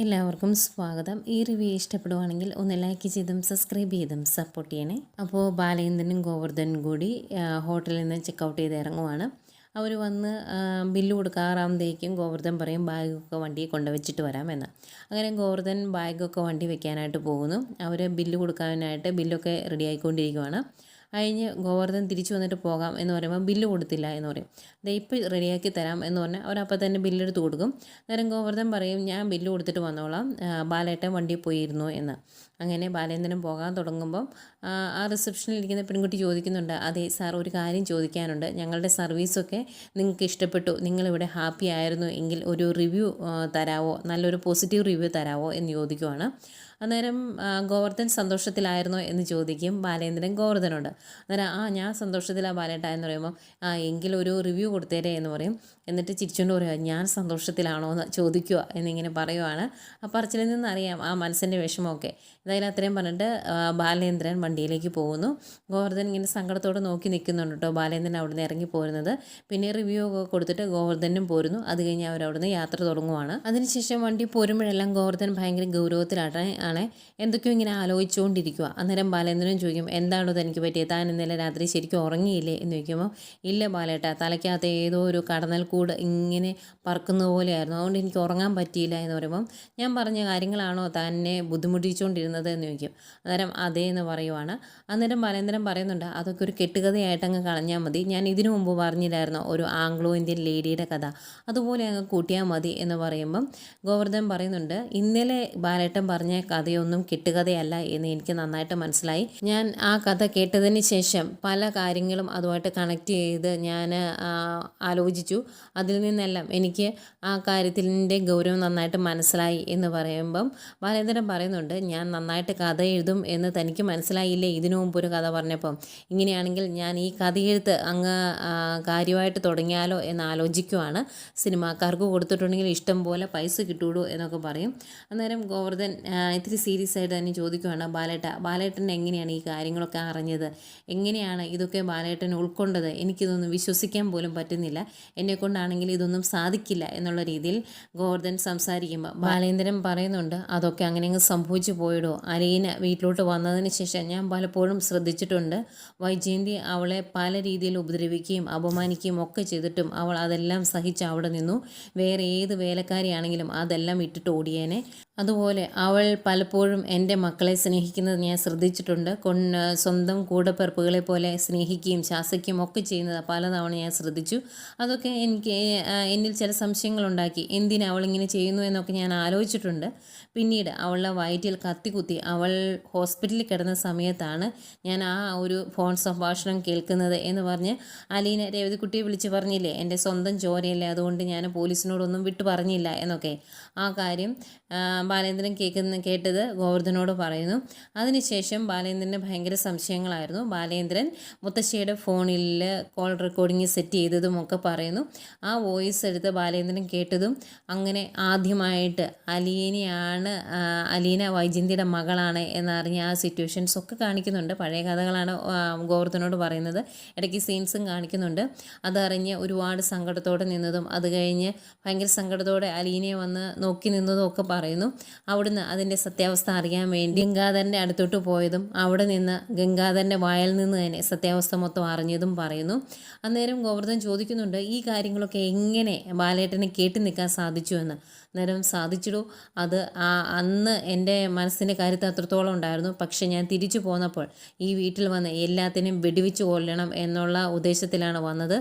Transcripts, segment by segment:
എല്ലാവർക്കും സ്വാഗതം. ഈ റിവ്യൂ ഇഷ്ടപ്പെടുവാണെങ്കിൽ ഒന്ന് ലൈക്ക് ചെയ്തും സബ്സ്ക്രൈബ് ചെയ്തും സപ്പോർട്ട് ചെയ്യണേ. അപ്പോൾ ബാലേന്ദ്രനും ഗോവർദ്ധനും കൂടി ഹോട്ടലിൽ നിന്ന് ചെക്കൗട്ട് ചെയ്ത് ഇറങ്ങുവാണ്. അവർ വന്ന് ബില്ല് കൊടുക്കാറാകുമ്പോഴേക്കും ഗോവർദ്ധൻ പറയും ബാഗൊക്കെ വണ്ടിയിൽ കൊണ്ടുവച്ചിട്ട് വരാമെന്ന്. അങ്ങനെ ഗോവർദ്ധൻ ബാഗൊക്കെ വണ്ടി വെക്കാനായിട്ട് പോകുന്നു. അവർ ബില്ല് കൊടുക്കാനായിട്ട് ബില്ലൊക്കെ റെഡി ആയിക്കൊണ്ടിരിക്കുവാണ്. കഴിഞ്ഞ് ഗോവർദ്ധൻ തിരിച്ചു വന്നിട്ട് പോകാം എന്ന് പറയുമ്പോൾ ബില്ല് കൊടുത്തില്ല എന്ന് പറയും. ദേ ഇപ്പോൾ റെഡിയാക്കി തരാം എന്ന് പറഞ്ഞാൽ അവരപ്പോൾ തന്നെ ബില്ലെടുത്ത് കൊടുക്കും. അന്നേരം ഗോവർദ്ധൻ പറയും ഞാൻ ബില്ല് കൊടുത്തിട്ട് വന്നോളാം, ബാലേട്ടൻ വണ്ടിയിൽ പോയിരുന്നു എന്ന്. അങ്ങനെ ബാലേന്ദ്രൻ പോകാൻ തുടങ്ങുമ്പം ആ റിസപ്ഷനിൽ ഇരിക്കുന്ന പെൺകുട്ടി ചോദിക്കുന്നുണ്ട്, അതെ സാർ, ഒരു കാര്യം ചോദിക്കാനുണ്ട്. ഞങ്ങളുടെ സർവീസൊക്കെ നിങ്ങൾക്ക് ഇഷ്ടപ്പെട്ടു, നിങ്ങളിവിടെ ഹാപ്പി ആയിരുന്നു എങ്കിൽ ഒരു റിവ്യൂ തരാവോ, നല്ലൊരു പോസിറ്റീവ് റിവ്യൂ തരാവോ എന്ന് ചോദിക്കുവാണ്. അന്നേരം ഗോവർദ്ധൻ സന്തോഷത്തിലായിരുന്നോ എന്ന് ചോദിക്കും ബാലേന്ദ്രൻ ഗോവർദ്ധനോട്. അന്നേരം ഞാൻ സന്തോഷത്തിലാണ് ബാലേട്ട എന്ന് പറയുമ്പോൾ എങ്കിലും ഒരു റിവ്യൂ കൊടുത്തേരേ എന്ന് പറയും. എന്നിട്ട് ചിരിച്ചുകൊണ്ട് പറയുക ഞാൻ സന്തോഷത്തിലാണോ എന്ന് ചോദിക്കുക എന്നിങ്ങനെ പറയുവാണ്. ആ പറച്ചിലിൽ നിന്നറിയാം ആ മനസ്സിൻ്റെ വിഷമമൊക്കെ. എന്തായാലും അത്രയും പറഞ്ഞിട്ട് ബാലേന്ദ്രൻ വണ്ടിയിലേക്ക് പോകുന്നു. ഗോവർദ്ധൻ ഇങ്ങനെ സങ്കടത്തോടെ നോക്കി നിൽക്കുന്നുണ്ട് കേട്ടോ ബാലേന്ദ്രൻ അവിടുന്ന് ഇറങ്ങി പോരുന്നത്. പിന്നെ റിവ്യൂ ഒക്കെ കൊടുത്തിട്ട് ഗോവർദ്ധനും പോരുന്നു. അത് കഴിഞ്ഞ് അവരവിടുന്ന് യാത്ര തുടങ്ങുവാണ്. അതിനുശേഷം വണ്ടി പോരുമ്പോഴെല്ലാം ഗോവർദ്ധൻ ഭയങ്കര ഗൗരവത്തിലാണ് എന്തൊക്കെയോ ഇങ്ങനെ ആലോചിച്ചുകൊണ്ടിരിക്കുക. അന്നേരം ബാലേന്ദ്രൻ ചോദിക്കും, എന്താണോ തനിക്ക് പറ്റിയത്, താൻ ഇന്നലെ രാത്രി ശരിക്കും ഉറങ്ങിയില്ലേ എന്ന് ചോദിക്കുമ്പോൾ, ഇല്ല ബാലേട്ട, തലയ്ക്കകത്ത് ഏതോ ഒരു കടന്നൽ കൂട് ഇങ്ങനെ പറക്കുന്ന പോലെയായിരുന്നു, അതുകൊണ്ട് എനിക്ക് ഉറങ്ങാൻ പറ്റിയില്ല എന്ന് പറയുമ്പം, ഞാൻ പറഞ്ഞ കാര്യങ്ങളാണോ തന്നെ ബുദ്ധിമുട്ടിച്ചുകൊണ്ടിരുന്നത് എന്ന് ചോദിക്കും. അന്നേരം അതേ എന്ന് പറയുവാണ്. അന്നേരം ബാലേന്ദ്രൻ പറയുന്നുണ്ട്, അതൊക്കെ ഒരു കെട്ടുകഥയായിട്ട് അങ്ങ് കളഞ്ഞാൽ മതി, ഞാൻ ഇതിനു മുമ്പ് പറഞ്ഞില്ലായിരുന്നു ഒരു ആംഗ്ലോ ഇന്ത്യൻ ലേഡിയുടെ കഥ, അതുപോലെ അങ്ങ് കൂട്ടിയാൽ മതി എന്ന് പറയുമ്പം ഗോവർദ്ധൻ പറയുന്നുണ്ട്, ഇന്നലെ ബാലേട്ടൻ പറഞ്ഞ കഥയൊന്നും കെട്ടുകഥയല്ല എന്ന് എനിക്ക് നന്നായിട്ട് മനസ്സിലായി. ഞാൻ ആ കഥ കേട്ടതിന് ശേഷം പല കാര്യങ്ങളും അതുമായിട്ട് കണക്ട് ചെയ്ത് ഞാൻ ആലോചിച്ചു. അതിൽ നിന്നെല്ലാം എനിക്ക് ആ കാര്യത്തിൻ്റെ ഗൗരവം നന്നായിട്ട് മനസ്സിലായി എന്ന് പറയുമ്പം ബാലേന്ദ്രൻ പറയുന്നുണ്ട്, ഞാൻ നന്നായിട്ട് കഥ എഴുതും എന്ന് തനിക്ക് മനസ്സിലായില്ലേ ഇതിനു മുമ്പ് ഒരു കഥ പറഞ്ഞപ്പം, ഇങ്ങനെയാണെങ്കിൽ ഞാൻ ഈ കഥയെഴുത്ത് അങ്ങ് കാര്യമായിട്ട് തുടങ്ങിയാലോ എന്ന് ആലോചിക്കുവാണ്. സിനിമാക്കാർക്ക് കൊടുത്തിട്ടുണ്ടെങ്കിൽ ഇഷ്ടം പോലെ പൈസ കിട്ടുള്ളൂ എന്നൊക്കെ പറയും. അന്നേരം ഗോവർദ്ധൻ ഇത്തിരി സീരിയസ് ആയിട്ട് തന്നെ ചോദിക്കുവാണ്, ബാലേട്ടൻ എങ്ങനെയാണ് ഈ കാര്യങ്ങളൊക്കെ അറിഞ്ഞത്, എങ്ങനെയാണ് ഇതൊക്കെ ബാലേട്ടൻ ഉൾക്കൊണ്ടത്, എനിക്കിതൊന്നും വിശ്വസിക്കാൻ പോലും പറ്റുന്നില്ല, എന്നെക്കൊണ്ടാണെങ്കിൽ ഇതൊന്നും സാധിക്കില്ല എന്നുള്ള രീതിയിൽ ഗോവർദ്ധൻ സംസാരിക്കുമ്പോൾ ബാലേന്ദ്രൻ പറയുന്നുണ്ട്, അതൊക്കെ അങ്ങനെ അങ്ങ് സംഭവിച്ചു പോയിടോ, അലീന വീട്ടിലോട്ട് വന്നതിന് ശേഷം ഞാൻ പലപ്പോഴും ശ്രദ്ധിച്ചിട്ടുണ്ട്, വൈജയന്തി അവളെ പല രീതിയിൽ ഉപദ്രവിക്കുകയും അപമാനിക്കുകയും ഒക്കെ ചെയ്തിട്ടും അവൾ അതെല്ലാം സഹിച്ച് അവിടെ നിന്നു. വേറെ ഏത് വേലക്കാരിയാണെങ്കിലും അതെല്ലാം ഇട്ടിട്ട് ഓടിയേനെ. അതുപോലെ അവൾ പലപ്പോഴും എൻ്റെ മക്കളെ സ്നേഹിക്കുന്നത് ഞാൻ ശ്രദ്ധിച്ചിട്ടുണ്ട്. സ്വന്തം കൂടപ്പിറപ്പുകളെ പോലെ സ്നേഹിക്കുകയും ശാസിക്കുകയും ഒക്കെ ചെയ്യുന്നത് പലതവണ ഞാൻ ശ്രദ്ധിച്ചു. അതൊക്കെ എന്നിൽ ചില സംശയങ്ങളുണ്ടാക്കി. എന്തിന് അവളിങ്ങനെ ചെയ്യുന്നു എന്നൊക്കെ ഞാൻ ആലോചിച്ചിട്ടുണ്ട്. പിന്നീട് അവളുടെ വയറ്റിൽ കത്തിക്കുത്തി അവൾ ഹോസ്പിറ്റലിൽ കിടന്ന സമയത്താണ് ഞാൻ ആ ഒരു ഫോൺ സംഭാഷണം കേൾക്കുന്നത് എന്ന് പറഞ്ഞ് അലീന രേവതിക്കുട്ടിയെ വിളിച്ച് പറഞ്ഞില്ലേ, എൻ്റെ സ്വന്തം ചോരയല്ലേ, അതുകൊണ്ട് ഞാൻ പോലീസിനോടൊന്നും വിട്ടു പറഞ്ഞില്ല എന്നൊക്കെ. ആ കാര്യം ബാലേന്ദ്രൻ കേട്ടത് ഗോവർദ്ധനോട് പറയുന്നു. അതിനുശേഷം ബാലേന്ദ്രന് ഭയങ്കര സംശയങ്ങളായിരുന്നു. ബാലേന്ദ്രൻ മുത്തശ്ശിയുടെ ഫോണിൽ കോൾ റെക്കോർഡിങ് സെറ്റ് ചെയ്തതും ഒക്കെ പറയുന്നു. ആ വോയിസ് എടുത്ത് ബാലേന്ദ്രൻ കേട്ടതും അങ്ങനെ ആദ്യമായിട്ട് അലീന വൈജയന്തിയുടെ മകളാണ് എന്നറിഞ്ഞ ആ സിറ്റുവേഷൻസ് ഒക്കെ കാണിക്കുന്നുണ്ട്. പഴയ കഥകളാണ് ഗോവർദ്ധനോട് പറയുന്നത്. ഇടയ്ക്ക് സീൻസും കാണിക്കുന്നുണ്ട്. അതറിഞ്ഞ് ഒരുപാട് സങ്കടത്തോടെ നിന്നതും അത് കഴിഞ്ഞ് ഭയങ്കര സങ്കടത്തോടെ അലീനയെ വന്ന് നോക്കി നിന്നതും ഒക്കെ പറയുന്നു. അവിടുന്ന് അതിൻ്റെ സത്യാവസ്ഥ അറിയാൻ വേണ്ടി ഗംഗാധരൻ്റെ അടുത്തോട്ട് പോയതും അവിടെ നിന്ന് ഗംഗാധരൻ്റെ വായിൽ നിന്ന് തന്നെ സത്യാവസ്ഥ മൊത്തം അറിഞ്ഞതും പറയുന്നു. അന്നേരം ഗോവർദ്ധൻ ചോദിക്കുന്നുണ്ട്, ഈ കാര്യങ്ങളൊക്കെ എങ്ങനെ ബാലേട്ടനെ കേട്ട് നിൽക്കാൻ സാധിച്ചു എന്ന്. അന്നേരം സാധിച്ചിടൂ, അത് അന്ന് എൻ്റെ മനസ്സിൻ്റെ കാര്യത്തിൽ അത്രത്തോളം ഉണ്ടായിരുന്നു. പക്ഷെ ഞാൻ തിരിച്ചു പോന്നപ്പോൾ ഈ വീട്ടിൽ വന്ന് എല്ലാത്തിനെയും വെടിവെച്ച് കൊല്ലണം എന്നുള്ള ഉദ്ദേശത്തിലാണ്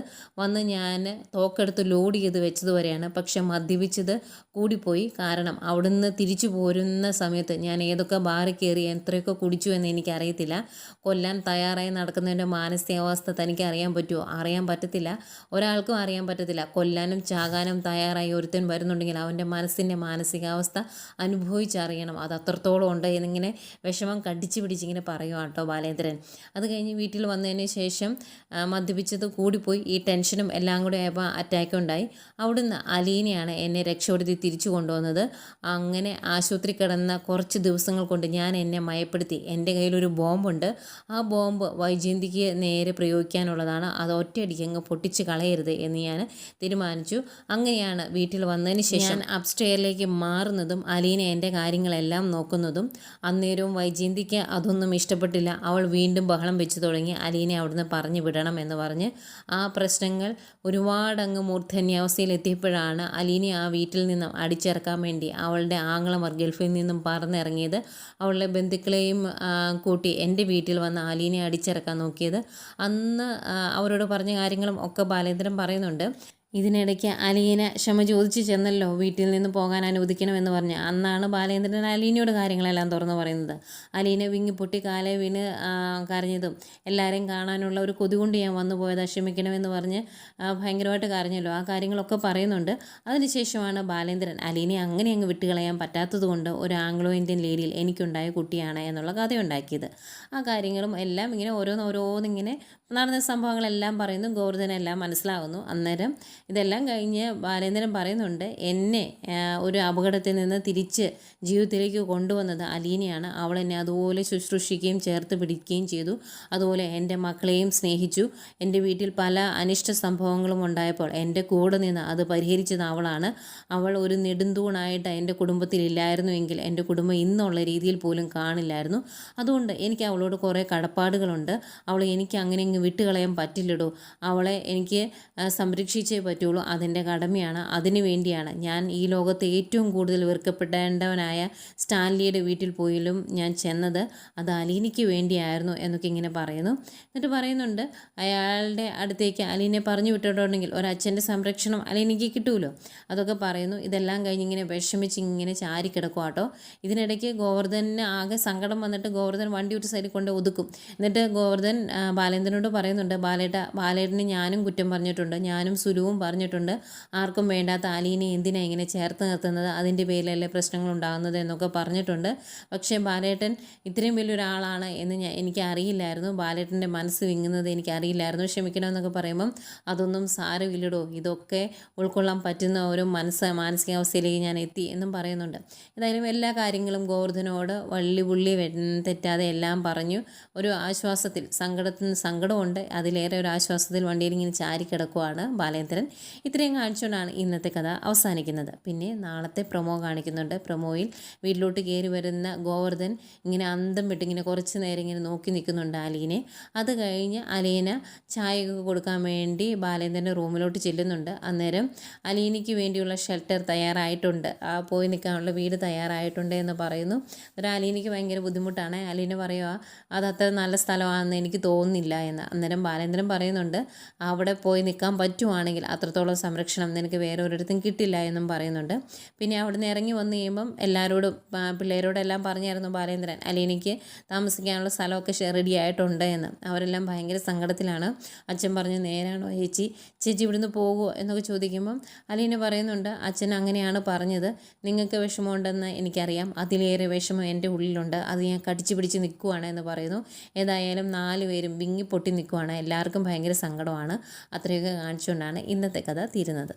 വന്ന് ഞാൻ തോക്കെടുത്ത് ലോഡ് ചെയ്ത് വെച്ചതുവരെയാണ്. പക്ഷെ മദ്യപിച്ചത് കൂടിപ്പോയി. കാരണം അവിടുന്ന് തിരിച്ചു പോരുന്ന സമയത്ത് ഞാൻ ഏതൊക്കെ ബാറിൽ കയറി എത്രയൊക്കെ കുടിച്ചു എന്ന് എനിക്കറിയത്തില്ല. കൊല്ലാൻ തയ്യാറായി നടക്കുന്നതിൻ്റെ മാനസികാവസ്ഥ തനിക്ക് അറിയാൻ പറ്റുമോ? അറിയാൻ പറ്റത്തില്ല. ഒരാൾക്കും അറിയാൻ പറ്റത്തില്ല. കൊല്ലാനും ചാകാനും തയ്യാറായി ഒരുത്തൻ വരുന്നുണ്ടെങ്കിൽ അവൻ്റെ മനസ്സിൻ്റെ മാനസികാവസ്ഥ അനുഭവിച്ചറിയണം. അത് അത്രത്തോളം ഉണ്ട് എന്നിങ്ങനെ വിഷമം കടിച്ചു പിടിച്ചിങ്ങനെ പറയുക കേട്ടോ ബാലേന്ദ്രൻ. അത് കഴിഞ്ഞ് വീട്ടിൽ വന്നതിന് ശേഷം മദ്യപിച്ചത് കൂടിപ്പോയി. ഈ ടെൻഷനും എല്ലാം കൂടി ആയപ്പോൾ അറ്റാക്ക് ഉണ്ടായി. അവിടുന്ന് അലീനയാണ് എന്നെ രക്ഷപ്പെടുത്തി തിരിച്ചു കൊണ്ടുവന്നത്. അങ്ങനെ ആശുപത്രി കിടന്ന കുറച്ച് ദിവസങ്ങൾ കൊണ്ട് ഞാൻ എന്നെ മയപ്പെടുത്തി. എൻ്റെ കയ്യിലൊരു ബോംബുണ്ട്. ആ ബോംബ് വൈജയന്തിക്ക് നേരെ പ്രയോഗിക്കാനുള്ളതാണ്. അത് ഒറ്റയടിക്ക് അങ്ങ് പൊട്ടിച്ച് കളയരുത് എന്ന് ഞാൻ തീരുമാനിച്ചു. അങ്ങനെയാണ് വീട്ടിൽ വന്നതിന് ശേഷം അപ്സ്റ്റെയറിലേക്ക് മാറുന്നതും അലീന എൻ്റെ കാര്യങ്ങളെല്ലാം നോക്കുന്നതും അന്നേരവും വൈജയന്തിക്ക് അതൊന്നും ഇഷ്ടപ്പെട്ടില്ല. അവൾ വീണ്ടും ബഹളം വെച്ച് തുടങ്ങി. അലീനെ അവിടുന്ന് പറഞ്ഞു വിടണം എന്ന് പറഞ്ഞ് ആ പ്രശ്നങ്ങൾ ഒരുപാടങ്ങ് മൂർധന്യാവസ്ഥയിലെത്തിയപ്പോഴാണ് അലീനെ ആ വീട്ടിൽ നിന്നും അടിച്ചിറക്കാൻ വേണ്ടി അവളുടെ ആങ്ങളമാർ ഗൾഫിൽ നിന്നും പറന്നിറങ്ങിയത്. അവളുടെ ബന്ധുക്കളെയും കൂട്ടി എൻ്റെ വീട്ടിൽ വന്ന് അലീനെ അടിച്ചിറക്കാൻ നോക്കിയത്. അന്ന് അവരോട് പറഞ്ഞ കാര്യങ്ങളും ഒക്കെ ബാലേന്ദ്രൻ പറയുന്നുണ്ട്. ഇതിനിടയ്ക്ക് അലീന ക്ഷമ ചോദിച്ചു ചെന്നല്ലോ വീട്ടിൽ നിന്ന് പോകാൻ അനുവദിക്കണമെന്ന് പറഞ്ഞ്. അന്നാണ് ബാലേന്ദ്രൻ അലീനയോട് കാര്യങ്ങളെല്ലാം തുറന്നു പറയുന്നത്. അലീന വിങ്ങി പൊട്ടി കാലെ വീണ് കരഞ്ഞതും എല്ലാവരെയും കാണാനുള്ള ഒരു കൊതി കൊണ്ട് ഞാൻ വന്നു പോയത്, ക്ഷമിക്കണമെന്ന് പറഞ്ഞ് ഭയങ്കരമായിട്ട് കരഞ്ഞല്ലോ. ആ കാര്യങ്ങളൊക്കെ പറയുന്നുണ്ട്. അതിനുശേഷമാണ് ബാലേന്ദ്രൻ അലീനെ അങ്ങനെ അങ്ങ് വിട്ടുകളയാൻ പറ്റാത്തത് കൊണ്ട് ഒരു ആംഗ്ലോ ഇന്ത്യൻ ലേഡിയിൽ എനിക്കുണ്ടായ കുട്ടിയാണ് എന്നുള്ള കഥയുണ്ടാക്കിയത്. ആ കാര്യങ്ങളും എല്ലാം ഇങ്ങനെ ഓരോന്നിങ്ങനെ നടന്ന സംഭവങ്ങളെല്ലാം പറയുന്നു. ഗോവർദ്ധനെല്ലാം മനസ്സിലാകുന്നു. അന്നേരം ഇതെല്ലാം കഴിഞ്ഞ് ബാലേന്ദ്രൻ പറയുന്നുണ്ട്, എന്നെ ഒരു അപകടത്തിൽ നിന്ന് തിരിച്ച് ജീവിതത്തിലേക്ക് കൊണ്ടുവന്നത് അലീനയാണ്. അവൾ എന്നെ അതുപോലെ ശുശ്രൂഷിക്കുകയും ചേർത്ത് പിടിക്കുകയും ചെയ്തു. അതുപോലെ എൻ്റെ മക്കളെയും സ്നേഹിച്ചു. എൻ്റെ വീട്ടിൽ പല അനിഷ്ട സംഭവങ്ങളും ഉണ്ടായപ്പോൾ എൻ്റെ കൂടെ നിന്ന് അത് പരിഹരിച്ചത് അവളാണ്. അവൾ ഒരു നെടുന്തൂണായിട്ട് എൻ്റെ കുടുംബത്തിലില്ലായിരുന്നുവെങ്കിൽ എൻ്റെ കുടുംബം ഇന്നുള്ള രീതിയിൽ പോലും കാണില്ലായിരുന്നു. അതുകൊണ്ട് എനിക്ക് അവളോട് കുറേ കടപ്പാടുകളുണ്ട്. അവളെ എനിക്ക് അങ്ങനെ അങ്ങ് വിട്ടുകളയാൻ പറ്റില്ലടോ. അവളെ എനിക്ക് സംരക്ഷിച്ചേ പറ്റുള്ളൂ. അതെൻ്റെ കടമയാണ്. അതിനു വേണ്ടിയാണ് ഞാൻ ഈ ലോകത്തെ ഏറ്റവും കൂടുതൽ വെറുക്കപ്പെടേണ്ടവനായ സ്റ്റാൻലിയുടെ വീട്ടിൽ പോയാലും ഞാൻ ചെന്നത്. അത് അലീനയ്ക്ക് വേണ്ടിയായിരുന്നു എന്നൊക്കെ ഇങ്ങനെ പറയുന്നു. എന്നിട്ട് പറയുന്നുണ്ട്, അയാളുടെ അടുത്തേക്ക് അലീനെ പറഞ്ഞു വിട്ടിട്ടുണ്ടെങ്കിൽ ഒരച്ഛൻ്റെ സംരക്ഷണം അലീനയ്ക്ക് കിട്ടുമല്ലോ. അതൊക്കെ പറയുന്നു. ഇതെല്ലാം കഴിഞ്ഞ് ഇങ്ങനെ വിഷമിച്ച് ഇങ്ങനെ ചാരിക്കിടക്കും കേട്ടോ. ഇതിനിടയ്ക്ക് ഗോവർദ്ധന് ആകെ സങ്കടം വന്നിട്ട് ഗോവർദ്ധൻ വണ്ടി ഒരു സൈഡിൽ കൊണ്ട് ഒതുക്കും. എന്നിട്ട് ഗോവർദ്ധൻ ബാലേന്ദ്രനോട് പറയുന്നുണ്ട്, ബാലേട്ടന് ഞാനും കുറ്റം പറഞ്ഞിട്ടുണ്ട്, ഞാനും സുലുവും പറഞ്ഞിട്ടുണ്ട്. ആർക്കും വേണ്ടാത്ത അലീനെ എന്തിനാ ഇങ്ങനെ ചേർത്ത് നിർത്തുന്നത്, അതിൻ്റെ പേരിലല്ലേ പ്രശ്നങ്ങൾ ഉണ്ടാകുന്നത് എന്നൊക്കെ പറഞ്ഞിട്ടുണ്ട്. പക്ഷേ ബാലേട്ടൻ ഇത്രയും വലിയൊരാളാണ് എന്ന് എനിക്ക് അറിയില്ലായിരുന്നു. ബാലേട്ടൻ്റെ മനസ്സ് വിങ്ങുന്നത് എനിക്കറിയില്ലായിരുന്നു. ക്ഷമിക്കണമെന്നൊക്കെ പറയുമ്പം അതൊന്നും സാരമില്ലടോ, ഇതൊക്കെ ഉൾക്കൊള്ളാൻ പറ്റുന്ന ഒരു മാനസികാവസ്ഥയിലേക്ക് ഞാൻ എത്തി എന്നും പറയുന്നുണ്ട്. ഏതായാലും എല്ലാ കാര്യങ്ങളും ഗോവർദ്ധനോട് പുള്ളി തെറ്റാതെ എല്ലാം പറഞ്ഞു. ഒരു ആശ്വാസത്തിൽ, സങ്കടമുണ്ട്, അതിലേറെ ഒരു ആശ്വാസത്തിൽ വണ്ടിയിൽ ഇങ്ങനെ ചാരിക്കിടക്കുവാണ് ബാലേന്ദ്രൻ. ഇത്രയും കാണിച്ചുകൊണ്ടാണ് ഇന്നത്തെ കഥ അവസാനിക്കുന്നത്. പിന്നെ നാളത്തെ പ്രൊമോ കാണിക്കുന്നുണ്ട്. പ്രൊമോയിൽ വീട്ടിലോട്ട് കയറി വരുന്ന ഗോവർദ്ധൻ ഇങ്ങനെ അന്തം വിട്ട് ഇങ്ങനെ കുറച്ച് നേരം ഇങ്ങനെ നോക്കി നിൽക്കുന്നുണ്ട് അലീനെ. അത് കഴിഞ്ഞ് അലീന ചായയൊക്കെ കൊടുക്കാൻ വേണ്ടി ബാലേന്ദ്രൻ്റെ റൂമിലോട്ട് ചെല്ലുന്നുണ്ട്. അന്നേരം അലീനയ്ക്ക് വേണ്ടിയുള്ള ഷെൽട്ടർ തയ്യാറായിട്ടുണ്ട്, പോയി നിൽക്കാനുള്ള വീട് തയ്യാറായിട്ടുണ്ട് എന്ന് പറയുന്നു. അന്നേരം അലീനയ്ക്ക് ഭയങ്കര ബുദ്ധിമുട്ടാണ്. അലീന പറയുക അതത്ര നല്ല സ്ഥലമാണെന്ന് എനിക്ക് തോന്നുന്നില്ല എന്ന്. അന്നേരം ബാലേന്ദ്രൻ പറയുന്നുണ്ട്, അവിടെ പോയി നിൽക്കാൻ പറ്റുവാണെങ്കിൽ അത്രത്തോളം സംരക്ഷണം നിനക്ക് വേറെ ഒരിടത്തും കിട്ടില്ല എന്നും പറയുന്നുണ്ട്. പിന്നെ അവിടെ നിന്ന് ഇറങ്ങി വന്നു കഴിയുമ്പം എല്ലാവരോടും പിള്ളേരോടെല്ലാം പറഞ്ഞായിരുന്നു ബാലേന്ദ്രൻ അലീനയ്ക്ക് താമസിക്കാനുള്ള സ്ഥലമൊക്കെ റെഡി ആയിട്ടുണ്ട് എന്ന്. അവരെല്ലാം ഭയങ്കര സങ്കടത്തിലാണ്. അച്ഛൻ പറഞ്ഞു, നേരാണോ ചേച്ചി ഇവിടുന്ന് പോകുമോ എന്നൊക്കെ ചോദിക്കുമ്പം അലീന പറയുന്നുണ്ട്, അച്ഛൻ അങ്ങനെയാണ് പറഞ്ഞത്, നിങ്ങൾക്ക് വിഷമമുണ്ടെന്ന് എനിക്കറിയാം, അതിലേറെ വിഷമം എൻ്റെ ഉള്ളിലുണ്ട്, അത് ഞാൻ കടിച്ചു പിടിച്ച് നിൽക്കുവാണ് എന്ന് പറയുന്നു. ഏതായാലും 4 പേരും വിങ്ങി പൊട്ടി നിൽക്കുവാണ്. എല്ലാവർക്കും ഭയങ്കര സങ്കടമാണ്. അത്രയൊക്കെ കാണിച്ചുകൊണ്ടാണ് ഇന്നത്തെ കഥ തീരുന്നത്.